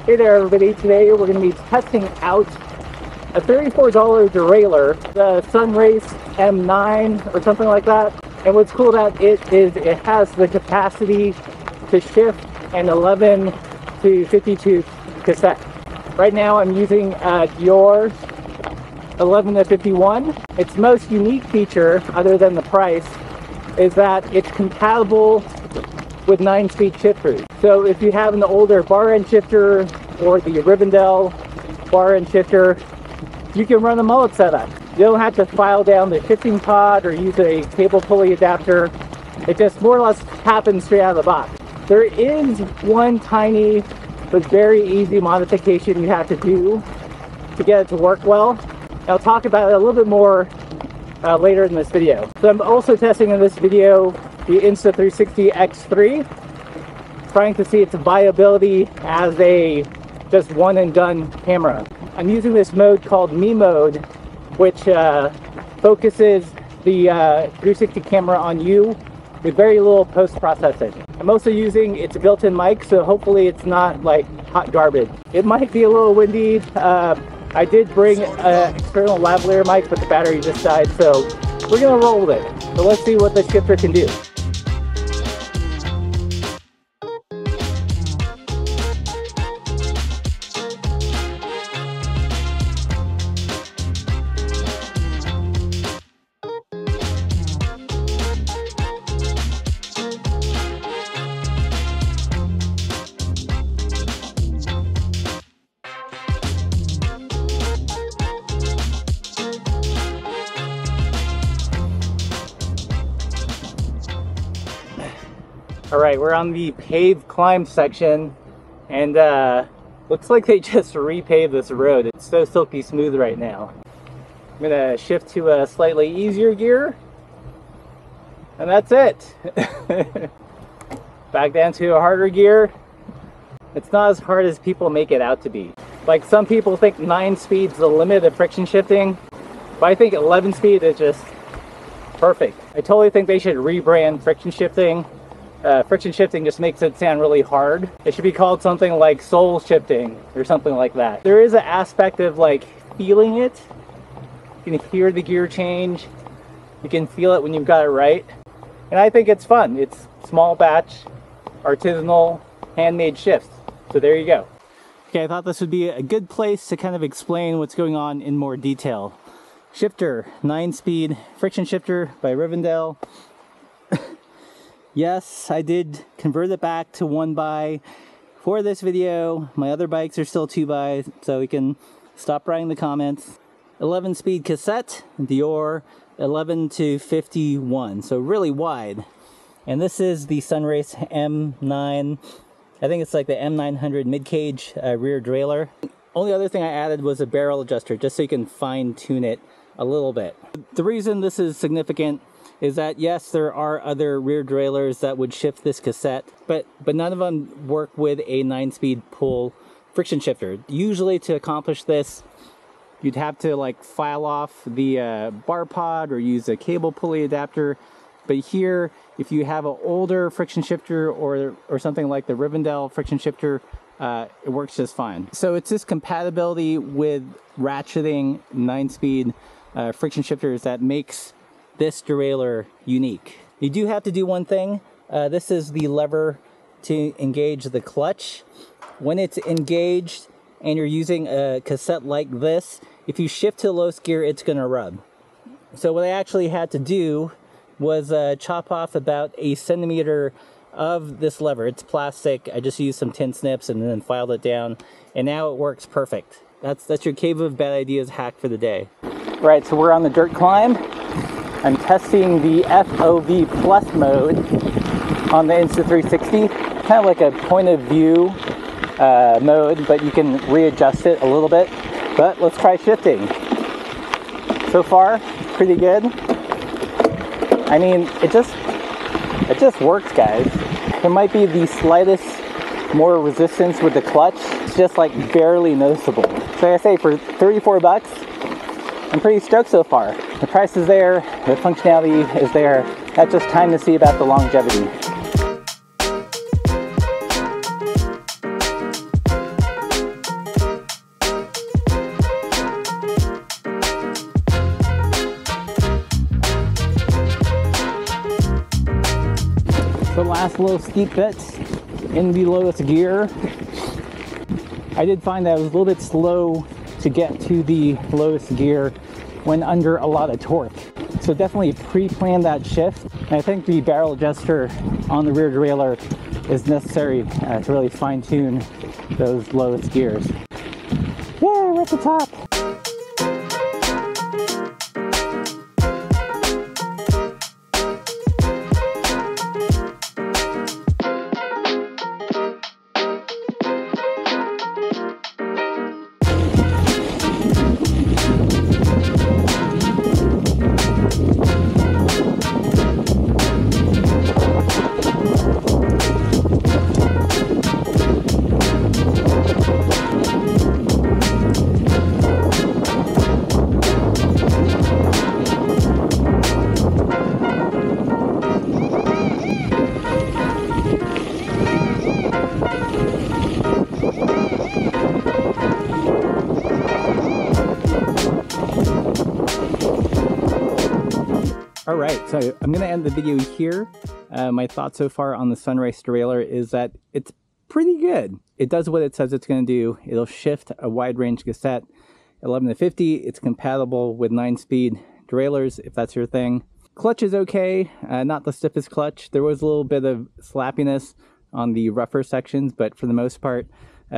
Hey there everybody, today we're going to be testing out a $34 derailleur, the Sunrace M9 or something like that. And what's cool about it is it has the capacity to shift an 11 to 52 cassette. Right now I'm using Derailleur 11 to 51. Its most unique feature, other than the price, is that it's compatible with 9-speed shifters. So if you have an older bar end shifter or the Rivendell bar end shifter, you can run a mullet setup. You don't have to file down the shifting pod or use a cable pulley adapter. It just more or less happens straight out of the box. There is one tiny but very easy modification you have to do to get it to work well. I'll talk about it a little bit more later in this video. So I'm also testing in this video the Insta360 X3, trying to see its viability as a just one and done camera. I'm using this mode called Me Mode, which focuses the 360 camera on you with very little post-processing. I'm also using its built-in mic, so hopefully it's not like hot garbage. It might be a little windy. I did bring an external lavalier mic, but the battery just died, so we're gonna roll with it. So let's see what the shifter can do. Alright, we're on the paved climb section, and looks like they just repaved this road. It's so silky smooth right now. I'm gonna shift to a slightly easier gear, and that's it. Back down to a harder gear. It's not as hard as people make it out to be. Like, some people think 9 speed's the limit of friction shifting, but I think 11 speed is just perfect. I totally think they should rebrand friction shifting. Friction shifting just makes it sound really hard. It should be called something like soul shifting or something like that. There is an aspect of like feeling it. You can hear the gear change. You can feel it when you've got it right. And I think it's fun. It's small batch, artisanal, handmade shifts. So there you go. Okay, I thought this would be a good place to kind of explain what's going on in more detail. Shifter, 9-speed friction shifter by Rivendell. Yes, I did convert it back to 1x for this video. My other bikes are still 2x, so we can stop writing the comments. 11-speed cassette, Derailleur 11 to 51, so really wide. And this is the Sunrace M9. I think it's like the M900 mid-cage rear derailleur. Only other thing I added was a barrel adjuster, just so you can fine-tune it a little bit. The reason this is significant is that yes, there are other rear derailleurs that would shift this cassette, but none of them work with a 9-speed pull friction shifter. Usually to accomplish this, you'd have to like file off the bar pod or use a cable pulley adapter. But here, if you have an older friction shifter or something like the Rivendell friction shifter, it works just fine. So it's this compatibility with ratcheting 9-speed friction shifters that makes this derailleur unique. You do have to do one thing. This is the lever to engage the clutch. When it's engaged and you're using a cassette like this, if you shift to lowest gear, it's gonna rub. So what I actually had to do was chop off about 1 centimeter of this lever. It's plastic. I just used some tin snips and then filed it down, and now it works perfect. That's your cave of bad ideas hack for the day. Right, so we're on the dirt climb. I'm testing the FOV Plus mode on the Insta360. Kind of like a point of view mode, but you can readjust it a little bit. But let's try shifting. So far, pretty good. I mean, it just works, guys. There might be the slightest more resistance with the clutch. It's just like barely noticeable. So like I say, for 34 bucks, I'm pretty stoked so far. The price is there, the functionality is there. That's just time to see about the longevity. last little steep bit in the lowest gear. I did find that I was a little bit slow to get to the lowest gear when under a lot of torque. So definitely pre-plan that shift. And I think the barrel adjuster on the rear derailleur is necessary to really fine-tune those lowest gears. Yay, we're at the top! Alright, so I'm going to end the video here. My thought so far on the Sunrace derailleur is that it's pretty good. It does what it says it's going to do. It'll shift a wide range cassette 11 to 50. It's compatible with 9-speed derailleurs if that's your thing. Clutch is okay, not the stiffest clutch. There was a little bit of slappiness on the rougher sections, but for the most part,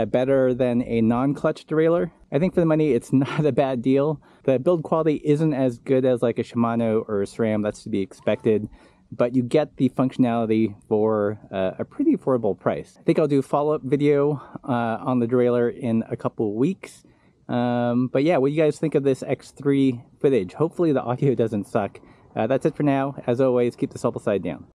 better than a non-clutch derailleur. I think for the money, it's not a bad deal. The build quality isn't as good as like a Shimano or a SRAM, that's to be expected, but you get the functionality for a pretty affordable price. I think I'll do a follow-up video on the derailleur in a couple of weeks. But yeah, what do you guys think of this X3 footage? Hopefully the audio doesn't suck. That's it for now. As always, keep the supple side down.